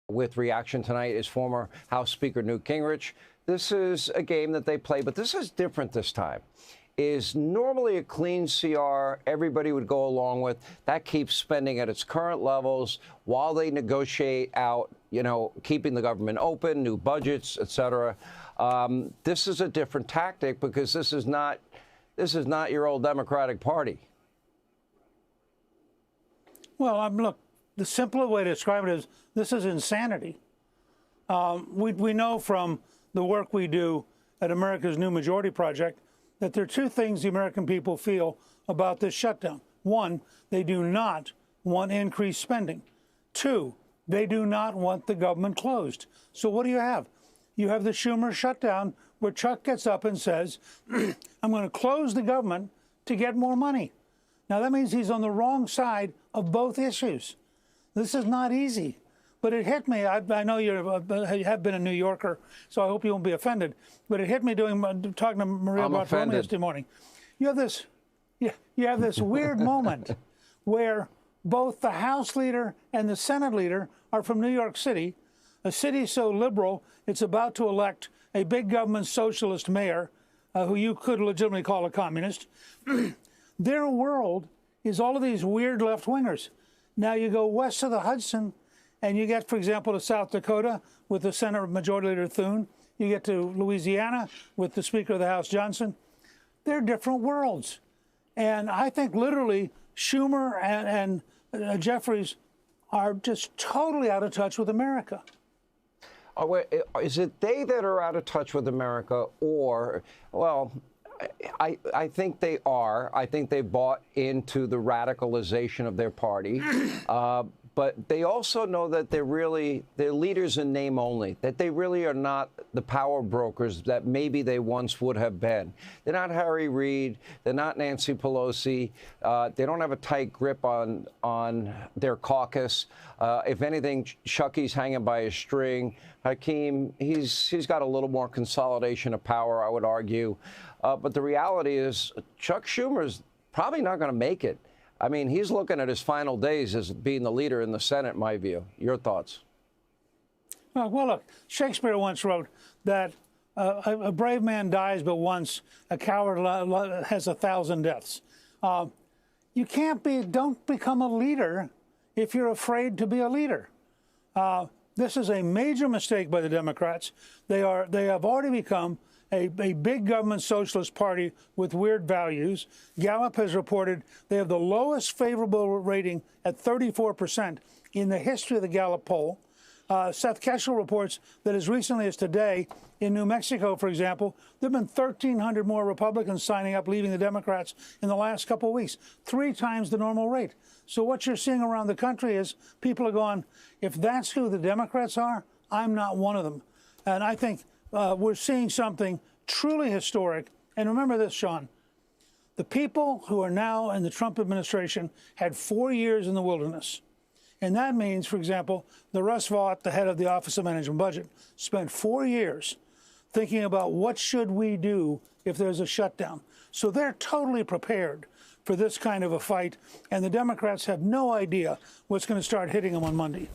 with reaction tonight is former House Speaker Newt Gingrich. This is a game that they play, but this is different this time. Is normally a clean CR everybody would go along with. That keeps spending at its current levels while they negotiate out, keeping the government open, new budgets, et cetera. This is a different tactic because this is not your old Democratic Party. Well, look, the simpler way to describe it is this is insanity. We know from the work we do at America's New Majority Project that there are two things the American people feel about this shutdown. One, they do not want increased spending. Two, they do not want the government closed. So what do you have? You have the Schumer shutdown where Chuck gets up and says, I'm going to close the government to get more money. Now, that means he's on the wrong side of both issues. This is not easy. But it hit me. I know you have been a New Yorker, so I hope you won't be offended. But it hit me talking to Maria Bartiromo yesterday morning. You have this weird moment where both the House leader and the Senate leader are from New York City, a city so liberal it's about to elect a big government socialist mayor who you could legitimately call a communist. Their world is all of these weird left-wingers. Now you go west of the Hudson, and you get, for example, to South Dakota with the Senate Majority Leader Thune. You get to Louisiana with the Speaker of the House, Johnson. They're different worlds. And I think literally Schumer and Jeffries are just totally out of touch with America. Is it they that are out of touch with America or, well, I think they are. I think they bought into the radicalization of their party. But they also know that they're leaders in name only, that they really are not the power brokers that maybe they once would have been. They're not Harry Reid. They're not Nancy Pelosi. They don't have a tight grip on their caucus. If anything, Chucky's hanging by a string. Hakeem, he's got a little more consolidation of power, I would argue. But the reality is Chuck Schumer's probably not going to make it. I mean, he's looking at his final days as being the leader in the Senate, in my view. Your thoughts? Well, look, Shakespeare once wrote that a brave man dies but once, a coward has 1,000 deaths. Don't become a leader if you're afraid to be a leader. This is a major mistake by the Democrats. They have already become a big government socialist party with weird values. Gallup has reported they have the lowest favorable rating at 34% in the history of the Gallup poll. Seth Keshel reports that as recently as today, in New Mexico, for example, there have been 1,300 more Republicans signing up, leaving the Democrats in the last couple of weeks, 3 times the normal rate. So what you're seeing around the country is people are going, if that's who the Democrats are, I'm not one of them. And I think we're seeing something truly historic. And remember this, Sean, the people who are now in the Trump administration had 4 years in the wilderness. And that means, for example, the Russ Vought, the head of the Office of Management Budget, spent 4 years thinking about what should we do if there's a shutdown. So they're totally prepared for this kind of a fight. And the Democrats have no idea what's going to start hitting them on Monday.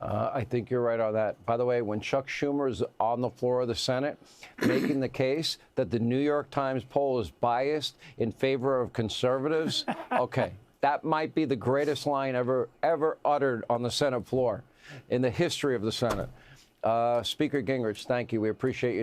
I think you're right on that. By the way, when Chuck Schumer is on the floor of the Senate making the case that the New York Times poll is biased in favor of conservatives, okay, that might be the greatest line ever uttered on the Senate floor in the history of the Senate. Speaker Gingrich, thank you. We appreciate you.